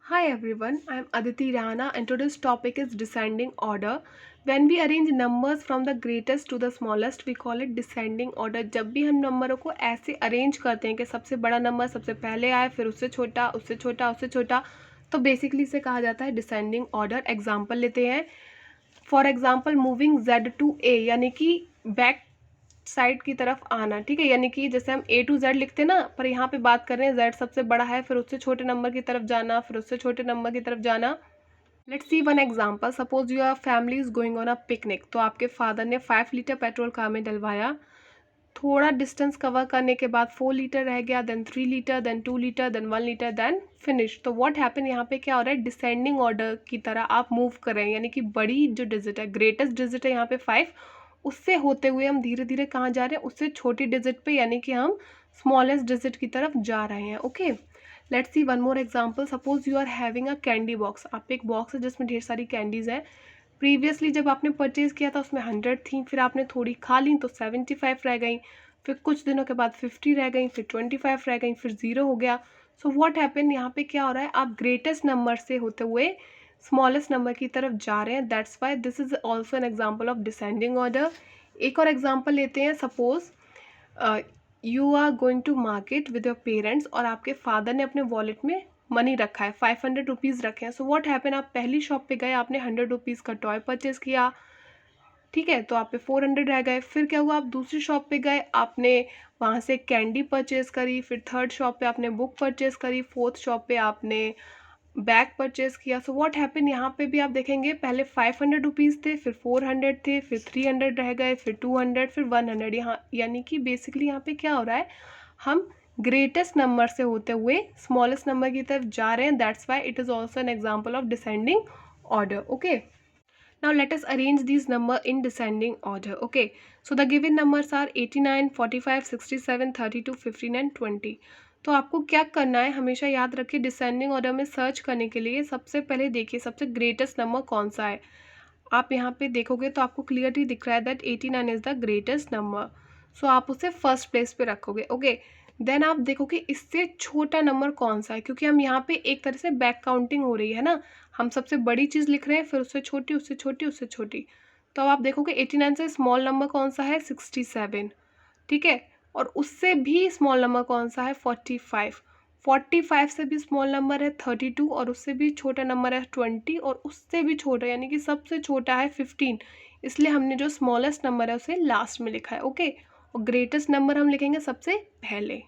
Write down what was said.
Hi everyone, I am Aditi Rana and today's topic is descending order. When we arrange numbers from the greatest to the smallest, we call it descending order. जब भी हम नंबरों को ऐसे arrange करते हैं कि सबसे बड़ा नंबर सबसे पहले आए, फिर उससे छोटा, उससे छोटा, उससे छोटा, तो बेसिकली इसे कहा जाता है डिसेंडिंग ऑर्डर। एग्जाम्पल लेते हैं। For example moving Z to A, यानी कि बैक साइड की तरफ आना। ठीक है, यानी कि जैसे हम A टू Z लिखते हैं ना, पर यहाँ पे बात कर रहे हैं Z सबसे बड़ा है, फिर उससे छोटे नंबर की तरफ जाना, फिर उससे छोटे नंबर की तरफ जाना। Let's see one example. Suppose your family is going on a picnic. तो आपके फादर ने 5 लीटर पेट्रोल कार में डलवाया। थोड़ा डिस्टेंस कवर करने के बाद 4 लीटर रह गया, then 3 litre, then 2 litre, then 1 litre, then finish. तो व्हाट हैपन, यहाँ पे क्या हो रहा है, डिसेंडिंग ऑर्डर की तरह आप मूव कर रहे हैं, यानी कि बड़ी जो डिजिट है, ग्रेटेस्ट डिजिट है यहाँ पे 5, उससे होते हुए हम धीरे धीरे कहाँ जा रहे हैं, उससे छोटी डिजिट पे, यानी कि हम स्मॉलेस्ट डिजिट की तरफ जा रहे हैं। Okay, let's see one more example. Suppose you are having a candy box. आप एक बॉक्स है जिसमें ढेर सारी कैंडीज है। प्रीवियसली जब आपने परचेज किया था उसमें 100 थी, फिर आपने थोड़ी खा ली तो 75 रह गई, फिर कुछ दिनों के बाद 50 रह गई, फिर 25 रह गई, फिर 0 हो गया। सो व्हाट हैपन, यहाँ पे क्या हो रहा है, आप ग्रेटेस्ट नंबर से होते हुए स्मॉलेस्ट नंबर की तरफ जा रहे हैं। That's why this is also an example of descending order. एक और एग्जाम्पल लेते हैं। Suppose you are going to market with your parents, और आपके फादर ने अपने वॉलेट में मनी रखा है, 500 रुपीज़ रखे हैं। सो व्हाट हैपन, आप पहली शॉप पे गए, आपने 100 रुपीज़ का टॉय परचेज किया। ठीक है, तो आप पे 400 रह गए। फिर क्या हुआ, आप दूसरी शॉप पे गए, आपने वहाँ से कैंडी परचेज करी, फिर थर्ड शॉप पे आपने बुक परचेज करी, फोर्थ शॉप पे आपने बैग परचेज किया। सो व्हाट हैपन, यहाँ पे भी आप देखेंगे पहले 500 रुपीज़ थे, फिर 400 थे, फिर 300 रह गए, फिर 200, फिर 100। यहाँ यानी कि बेसिकली यहाँ पे क्या हो रहा है, हम ग्रेटेस्ट नंबर से होते हुए स्मॉलेस्ट नंबर की तरफ जा रहे हैं। That's why it is also an example of descending order. Okay, now let us arrange these numbers in descending order. Okay, so the given numbers are 89, 45, 67, 32, 15 and 20. तो आपको क्या करना है, हमेशा याद रखिए डिसेंडिंग ऑर्डर में सर्च करने के लिए सबसे पहले देखिए सबसे ग्रेटेस्ट नंबर कौन सा है। आप यहाँ पे देखोगे तो आपको क्लियरली दिख रहा है that 89 is the greatest number. So आप उसे फर्स्ट प्लेस पे रखोगे। ओके, देन आप देखोगे इससे छोटा नंबर कौन सा है, क्योंकि हम यहाँ पे एक तरह से बैक काउंटिंग हो रही है ना, हम सबसे बड़ी चीज़ लिख रहे हैं, फिर उससे छोटी, उससे छोटी, उससे छोटी। तो अब आप देखोगे 89 से स्मॉल नंबर कौन सा है, 67। ठीक है, और उससे भी स्मॉल नंबर कौन सा है, 45। 45 से भी स्मॉल नंबर है 32, और उससे भी छोटा नंबर है 20, और उससे भी छोटा यानी कि सबसे छोटा है 15। इसलिए हमने जो स्मॉलेस्ट नंबर है उसे लास्ट में लिखा है। ओके, और ग्रेटेस्ट नंबर हम लिखेंगे सबसे पहले।